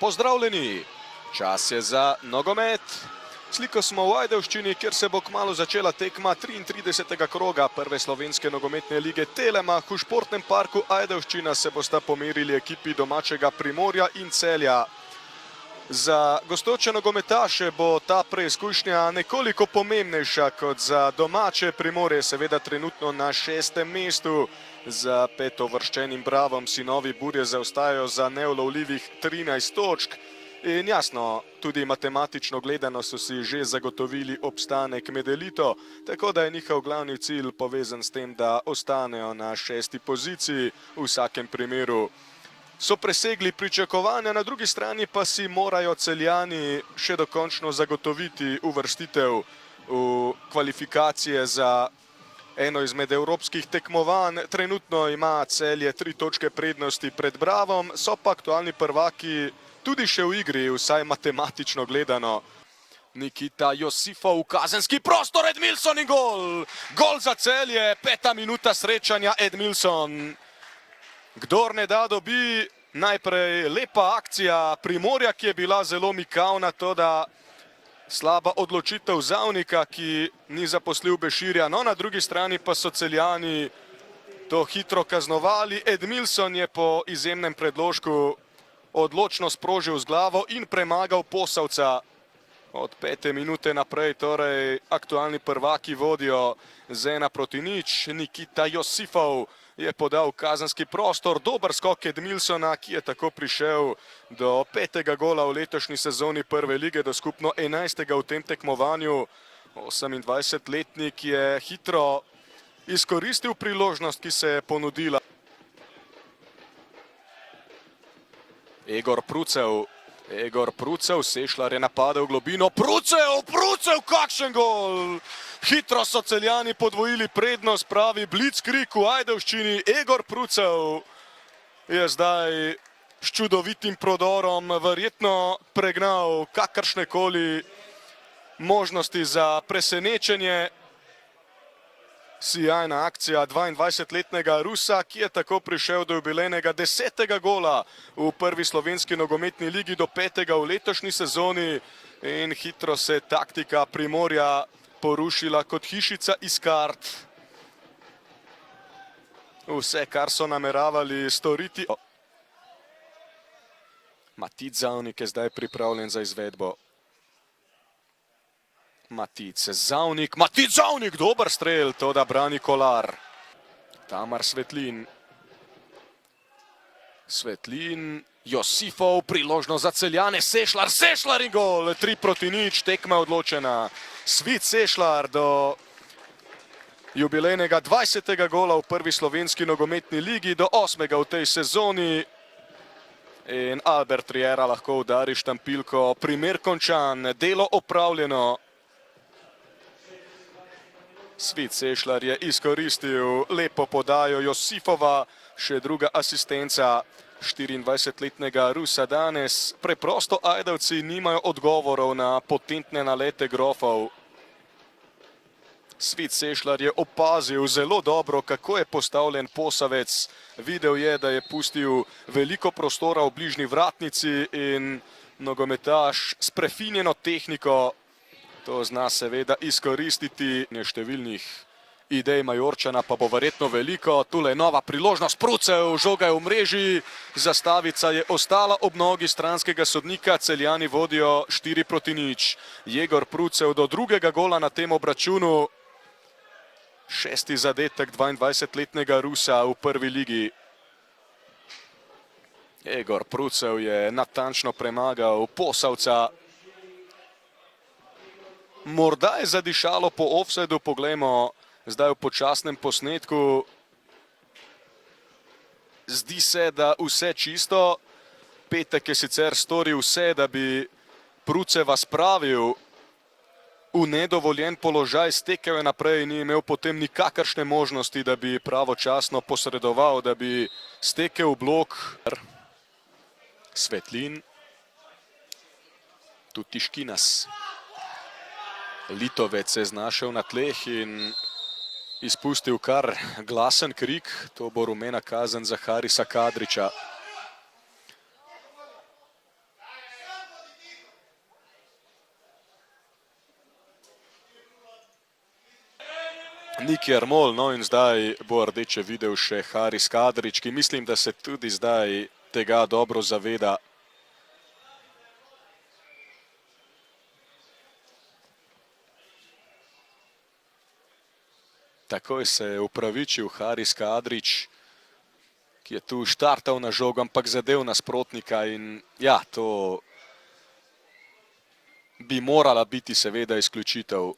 Pozdravljeni! Čas je za nogomet. Sliko smo v Ajdovščini, kjer se bo kmalu začela tekma 33. kroga prve slovenske nogometne lige Telemach. V športnem parku Ajdovščina se bosta pomerili ekipi domačega Primorja in Celja. Za gostujoče nogometaše bo ta preizkušnja nekoliko pomembnejša kot za domače. Primorje seveda trenutno na 6. mestu. Za petovrščenim Bravom sinovi Burje zaostajajo za neulovljivih 13 točk. In jasno, tudi matematično gledano so si že zagotovili obstanek med elito, tako da je njihov glavni cilj povezan s tem, da ostanejo na 6. poziciji. V vsakem primeru so presegli pričakovanja, na drugi strani pa si morajo Celjani še dokončno zagotoviti uvrstitev v kvalifikacije za eno izmed evropskih tekmovanj. Trenutno ima Celje 3 točke prednosti pred Bravom, so pa aktualni prvaki tudi še v igri, vsaj matematično gledano. Nikita Josifov v kazenski prostor, Edmilson in gol! Gol za Celje, 5. minuta srečanja, Edmilson. Kdor ne da, dobi. Najprej lepa akcija Primorja, ki je bila zelo mikavna, toda slaba odločitev Zavnika, ki ni zaposlil Beširja. No, na drugi strani pa so Celjani to hitro kaznovali. Edmilson je po izjemnem predložku odločno sprožil z glavo in premagal Posavca. Od 5. minute naprej torej aktualni prvaki vodijo z 1:0. Nikita Josifov je podal kazenski prostor, dober skok Edmilsona, ki je tako prišel do 5. gola v letošnji sezoni prve lige, do skupno 11. v tem tekmovanju. 28-letnik je hitro izkoristil priložnost, ki se je ponudila. Egor Prucev, Sešlar je napadel v globino, Prucev, kakšen gol! Hitro so Celjani podvojili prednost, pravi blitzkrieg v Ajdovščini. Egor Prucev je zdaj s čudovitim prodorom verjetno pregnal kakršnekoli možnosti za presenečenje. Sijajna akcija 22-letnega Rusa, ki je tako prišel do jubilejnega 10. gola v prvi slovenski nogometni ligi, do 5. v letošnji sezoni, in hitro se taktika Primorja porušila kot hišica iz kart. Vse, kar so nameravali storiti. Matic Zavnik je zdaj pripravljen za izvedbo. Matic Zavnik, dober strel, to da brani Kolar. Tamar Svetlin, Josifov, priložnost za Celjane, Sešlar in gol, 3:0, tekma odločena. Svit Sešlar do jubilejnega 20. gola v prvi slovenski nogometni ligi, do 8. v tej sezoni. In Albert Riera lahko udari štampilko, primer končan, delo opravljeno. Svit Sešlar je izkoristil lepo podajo Josifova, še druga asistenca 24-letnega Rusa danes. Preprosto Ajdovci nimajo odgovorov na potentne nalete Grofov. Svit Sešlar je opazil zelo dobro, kako je postavljen Posavec. Videl je, da je pustil veliko prostora v bližnji vratnici in nogometaš s prefinjeno tehniko to zna seveda izkoristiti. Številnih idej Majorčana pa bo verjetno veliko. Tule nova priložnost, Prucev, žoga je v mreži, zastavica je ostala ob nogi stranskega sodnika. Celjani vodijo 4:0. Egor Prucev do 2. gola na tem obračunu. 6. zadetek 22-letnega Rusa v prvi ligi. Egor Prucev je natančno premagal Posavca. Morda je zadišalo po ofsajdu, poglejmo zdaj v počasnem posnetku. Zdi se, da vse čisto. Petek je sicer storil vse, da bi Pruceva spravil v nedovoljen položaj, stekel je naprej in ni imel potem nikakršne možnosti, da bi pravočasno posredoval, da bi stekel v blok. Svetlin, tudi Škinas. Litovec se je znašel na tleh in izpustil kar glasen krik. To bo rumena kazen za Harisa Kadrića. Nik Jarmol, no in zdaj bo rdeče videl še Haris Kadrić, ki mislim, da se tudi zdaj tega dobro zaveda. Takoj se je upravičil Haris Kadrić, ki je tu štartal na žogo, ampak zadev nasprotnika in ja, to bi morala biti seveda izključitev.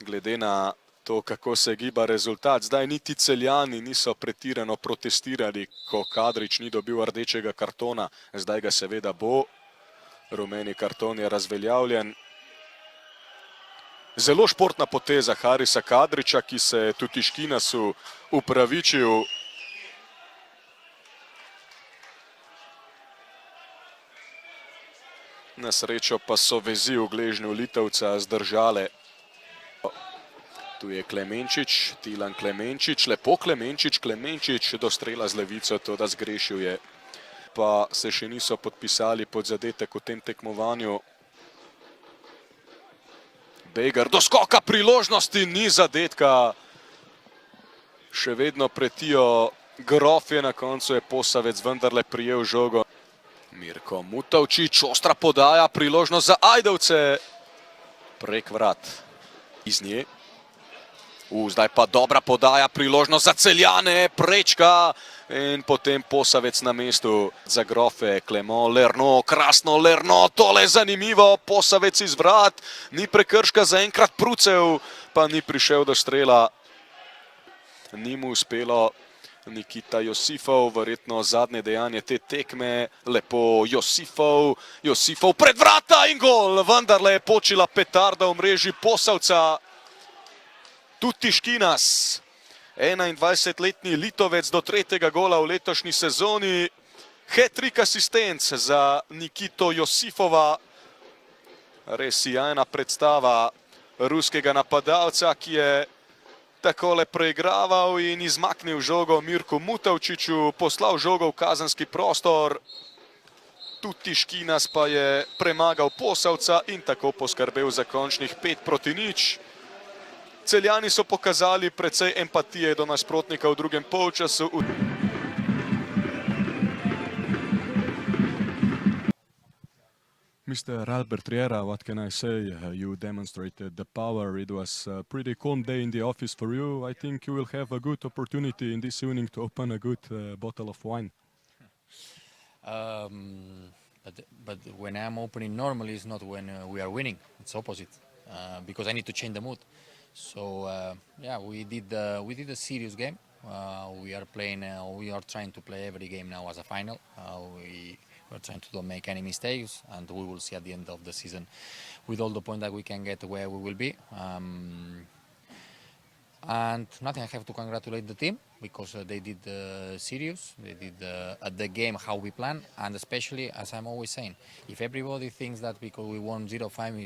Glede na to, kako se giba rezultat, zdaj niti Celjani niso pretirano protestirali, ko Kadrić ni dobil rdečega kartona, zdaj ga seveda bo. Rumeni karton je razveljavljen. Zelo športna poteza Harisa Kadrića, ki se je tudi Škinasu upravičil. Na srečo pa so vezi v gležnju Litovca zdržale. Tu je Klemenčič, Tilan Klemenčič, lepo Klemenčič do strela z levico, to da zgrešil je. Pa se še niso podpisali pod zadetek v tem tekmovanju. Begar do skoka priložnosti, ni zadetka. Še vedno pretijo Grofje, na koncu je Posavec vendarle prijel žogo. Mirko Mutovčič, ostra podaja, priložnost za Ajdovce. Prek vrat iz nje. Zdaj pa dobra podaja, priložnost za Celjane, prečka in potem Posavec na mestu za Grofe. Clement Lerno, krasno Lerno, tole je zanimivo, Posavec iz vrat, ni prekrška zaenkrat, Prucev pa ni prišel do strela. Ni mu uspelo. Nikita Josifov, verjetno zadnje dejanje te tekme, lepo Josifov pred vrata in gol, vendarle je počila petarda v mreži Posavca. Tudi Škinas, 21-letni Litovec do 3. gola v letošnji sezoni. Hat-trick asistenc za Nikito Josifova. Res sijajna predstava ruskega napadalca, ki je takole preigraval in izmaknil žogo Mirku Mutovčiču, poslal žogo v kazenski prostor. Tudi Škinas pa je premagal Posavca in tako poskrbel za končnih 5-0. Celjani so pokazali precej empatije do nasprotnika v drugem polčasu. Mr. Albert Riera, what can I say? You demonstrated the power. It was a pretty calm day in the office for you. I think you will have a good opportunity in this evening to open a good bottle of wine. But when I'm opening normally, it's not when we are winning. It's opposite, because I need to change the mood. So yeah, we did a serious game. We are playing. We are trying to play every game now as a final. We're trying to don't make any mistakes, and we will see at the end of the season with all the points that we can get where we will be. And nothing, I have to congratulate the team because they did serious. They did at the game how we plan, and especially, as I'm always saying, if everybody thinks that because we won 0-5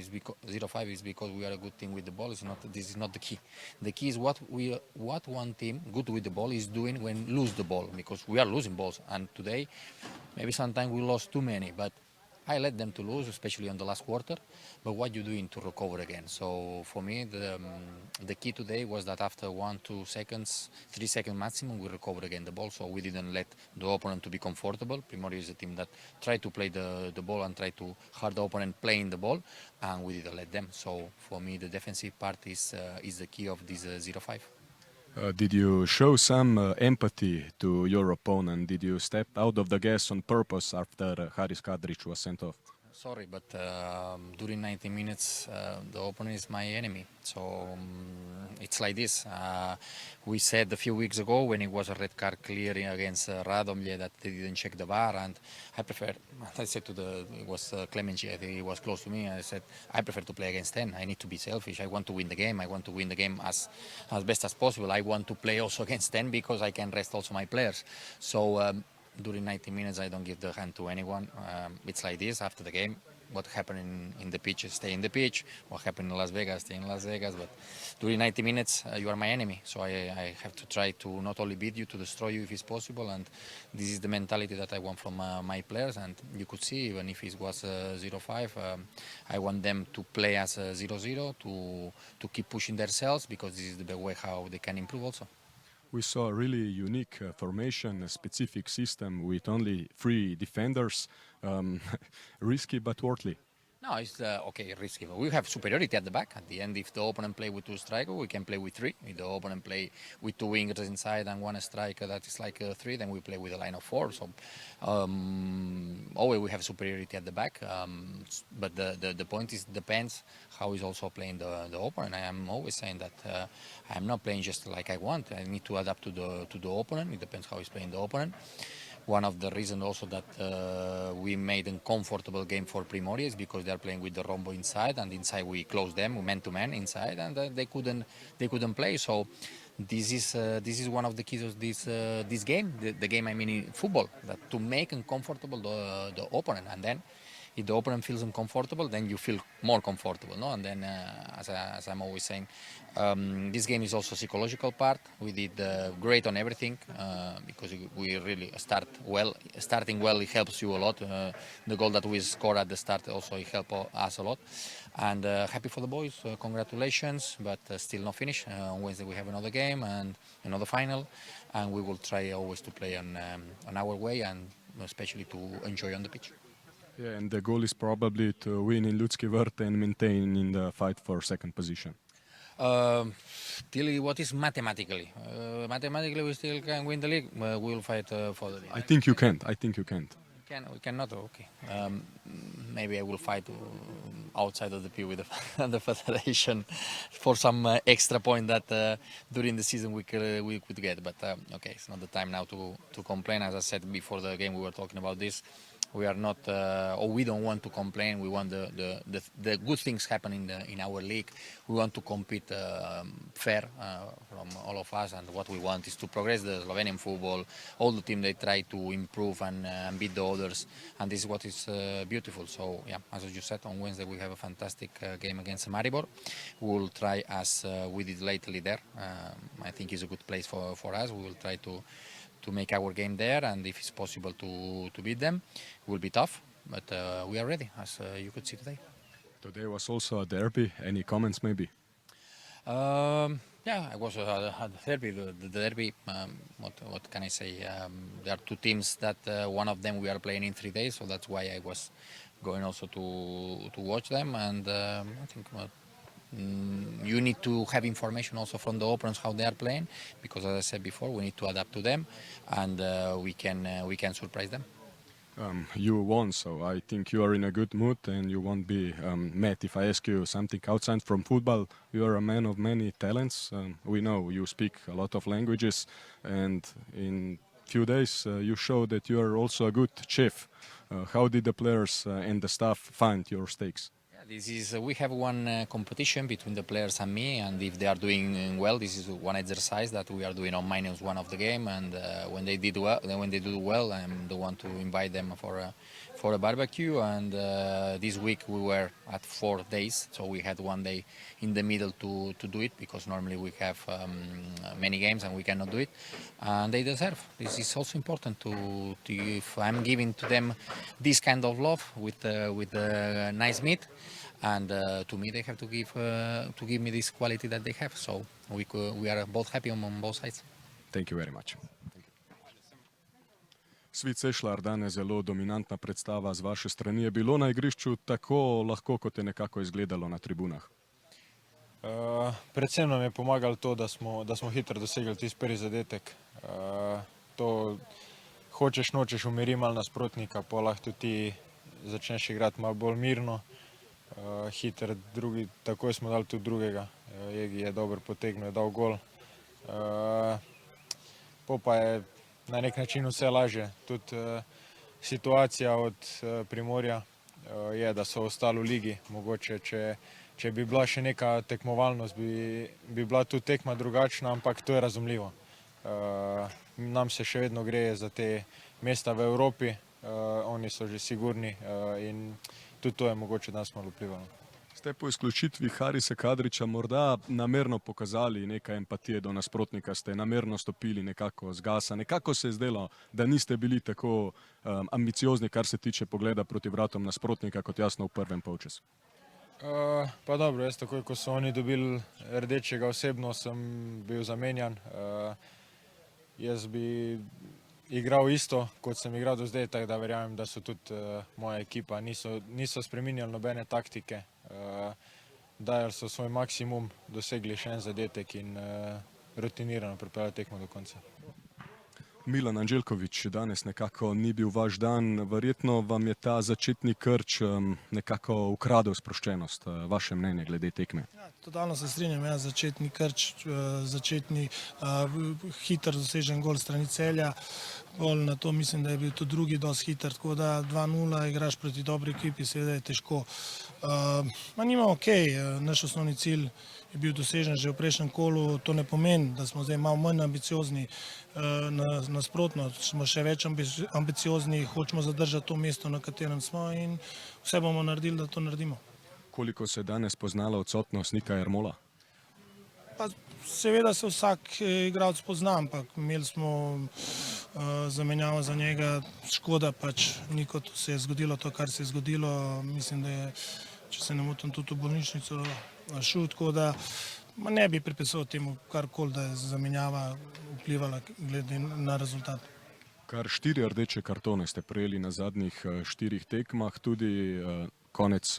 is because we are a good team with the ball, this is not the key. The key is what one team good with the ball is doing when lose the ball, because we are losing balls, and today maybe sometimes we lost too many, but I let them to lose, especially on the last quarter. But what you doing to recover again? So for me, the key today was that after 1-2 seconds, 3 seconds maximum, we recovered again the ball. So we didn't let the opponent to be comfortable. Primorje is a team that tried to play the ball and try to hurt the opponent playing the ball, and we didn't let them. So for me, the defensive part is the key of this 0-5. Did you show some empathy to your opponent? Did you step out of the gas on purpose after Haris Kadrić was sent off? Sorry, but during 90 minutes, the opponent is my enemy. So it's like this. We said a few weeks ago when it was a red card clearing against Radomlje that they didn't check the VAR, and I said it was Clemenci, I think he was close to me, I said, I prefer to play against 10. I need to be selfish. I want to win the game. I want to win the game as best as possible. I want to play also against 10 because I can rest also my players. So during 90 minutes, I don't give the hand to anyone. It's like this. After the game, what happened in the pitch, stay in the pitch. What happened in Las Vegas, stay in Las Vegas. But during 90 minutes, you are my enemy. So I have to try to not only beat you, to destroy you if it's possible. And this is the mentality that I want from my players. And you could see, even if it was 0-5, I want them to play as 0-0, to keep pushing themselves, because this is the way how they can improve also. We saw a really unique formation, a specific system with only 3 defenders. Risky but worthy. No, it's okay, risky. We have superiority at the back. At the end, if the opponent play with 2 strikers, we can play with 3. If the opponent play with 2 wingers inside and 1 striker that is like 3, then we play with a line of 4. So always we have superiority at the back. But the point is, depends how is also playing the opponent. I am always saying that I'm not playing just like I want. I need to adapt to the opponent. It depends how he's playing the opponent. One of the reasons also that we made a comfortable game for Primoria is because they are playing with the Rombo inside, and inside we closed them man-to-man inside, and they couldn't play. So this is one of the keys of this game. The game, I mean, in football, that to make uncomfortable the opponent, and then if the opponent feels uncomfortable, then you feel more comfortable, no? And then, as I'm always saying, this game is also psychological part. We did great on everything because we really starting well, it helps you a lot. The goal that we scored at the start also, it helped us a lot. And happy for the boys, congratulations, but still not finished. On Wednesday we have another game and another final, and we will try always to play on our way, and especially to enjoy on the pitch. Yeah, and the goal is probably to win in Ljudsky Vrt and maintain in the fight for second position. Till what is mathematically? Mathematically, we still can win the league. We will fight for the league. I think you can't. I think you can't. We cannot. Okay. Maybe I will fight outside of the pitch with the federation for some extra point that during the season we could get. But okay, it's not the time now to complain. As I said before the game, we were talking about this. We are not, or we don't want to complain. We want the good things happening in our league. We want to compete fair from all of us, and what we want is to progress the Slovenian football. All the team, they try to improve and beat the others, and this is what is beautiful. So yeah, as you said, on Wednesday we have a fantastic game against Maribor. We will try, as we did lately there. I think it's a good place for us. We will try to make our game there, and if it's possible to beat them, it will be tough, but we are ready, as you could see today. Today was also a derby. Any comments maybe? Yeah, I was at the derby. The derby, what can I say? There are 2 teams that one of them we are playing in 3 days, so that's why I was going also to watch them, and I think you need to have information also from the opponents how they are playing, because as I said before, we need to adapt to them, and we can surprise them. You won, so I think you are in a good mood and you won't be mad if I ask you something outside from football. You are a man of many talents. We know you speak a lot of languages, and in few days you show that you are also a good chef. How did the players and the staff find your steaks? This is we have one competition between the players and me, and if they are doing well, this is one exercise that we are doing on -1 of the game. And when they do well, I'm the one to invite them for a barbecue. And this week we were at 4 days, so we had 1 day in the middle to do it, because normally we have many games and we cannot do it. And they deserve. This is also important to if I'm giving to them this kind of love with nice meat. And to me, they have to give me this quality that they have. So we are both happy on both sides. Thank you very much. Svit Sešljar, danes zelo dominantna predstava z vaše strani. Je bilo na igrišču tako lahko, kot je nekako izgledalo na tribunah? Predvsem nam je pomagalo to, da smo hitro dosegli tisti prvi zadetek. To hočeš, nočeš, umiri malo nasprotnika, pa lahko ti začneš igrati malo bolj mirno. Hiter, takoj smo dali tudi drugega. Jegi je dobro potegnil, je dal gol. Pa je na nek način vse lažje. Tudi situacija od Primorja je, da so ostali v ligi. Mogoče, če bi bila še neka tekmovalnost, bi bila tudi tekma drugačna, ampak to je razumljivo. Nam se še vedno gre za te mesta v Evropi, oni so že sigurni in tudi to je mogoče danes malo vplivalo. Ste po izključitvi Harisa Kadrića morda namerno pokazali nekaj empatije do nasprotnika, ste namerno stopili nekako z gasa, nekako se je zdelo, da niste bili tako ambiciozni, kar se tiče pogleda proti vratom nasprotnika, kot jasno v prvem polčasu. Pa dobro, jaz takoj, ko so oni dobili rdečega osebno, sem bil zamenjan. Jaz bi igral isto, kot sem igral do zdaj, tako da verjamem, da so tudi moja ekipa niso spreminjali nobene taktike. Dajali so svoj maksimum, dosegli še en zadetek in rutinirano pripeljali tekmo do konca. Milan Anđelković danes nekako ni bil vaš dan, verjetno vam je ta začetni krč nekako ukradel sproščenost, vaše mnenje glede tekme? Ja, totalno se strinjam, ja, začetni krč, začetni hiter dosežen gol strani Celja, bolj na to mislim, da je bil tudi drugi dosti hiter, tako da 2-0 igraš proti dobri ekipi, seveda je težko. Nimamo okej, naš osnovni cilj je bil dosežen že v prejšnjem kolu, to ne pomeni, da smo zdaj malo manj ambiciozni, nasprotno, smo še več ambiciozni, hočemo zadržati to mesto, na katerem smo in vse bomo naredili, da to naredimo. Koliko se je danes poznala odsotnost Nika Ermola? Pa seveda se vsak igralec pozna, ampak imeli smo zamenjavo za njega, škoda pač, nikot se je zgodilo to, kar se je zgodilo, mislim, da je, če se ne motim, tudi v bolnišnico šel, tako da ne bi pripisoval temu karkoli, da je zamenjava vplivala glede na rezultat. Kar 4 rdeče kartone ste prejeli na zadnjih 4 tekmah, tudi konec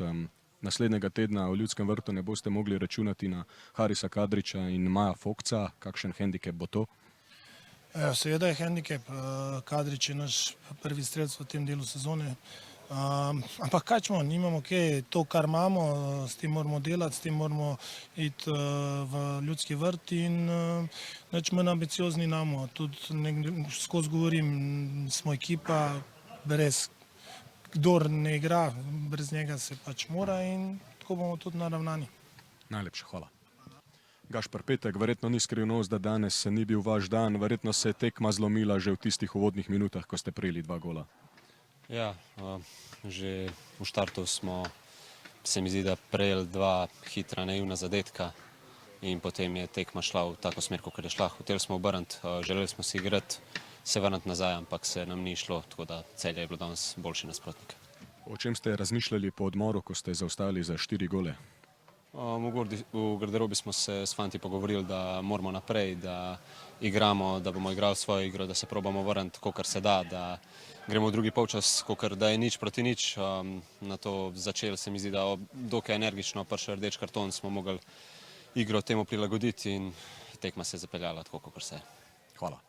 naslednjega tedna v Ljudskem vrtu ne boste mogli računati na Harisa Kadrića in Maja Fokca. Kakšen hendikep bo to? Seveda je hendikep, Kadrić je naš prvi strelec v tem delu sezone, ampak kaj ćemo, nimamo kaj, to kar imamo, s tem moramo delati, s tem moramo iti v Ljudski vrt in nič manj ambiciozni namo, tudi skozi govorim, smo ekipa, brez kdor ne igra, brez njega se pač mora in tako bomo tudi naravnani. Najlepša hvala. Gašper Petek, verjetno ni skrivnost, da danes ni bil vaš dan, verjetno se je tekma zlomila že v tistih uvodnih minutah, ko ste prejeli 2 gola. Ja, že v štartu smo, se mi zdi, da prejeli 2 hitra naivna zadetka in potem je tekma šla v tako smer, kot je šla. Hoteli smo obrniti, želeli smo si igrati, se vrniti nazaj, ampak se nam ni šlo, tako da Celje je bilo danes boljši nasprotnik. O čem ste razmišljali po odmoru, ko ste zaostali za 4 gole? V garderobi smo se s fanti pogovorili, da moramo naprej, da igramo, da bomo igrali svojo igro, da se probamo vrniti, kolikor se da, da gremo v drugi polčas, kolikor da je 0-0. Na to začeli se mi zdi, da dokaj energično, prvi rdeč karton smo mogli igro temu prilagoditi in tekma se je zapeljala tako, kakor se je. Hvala.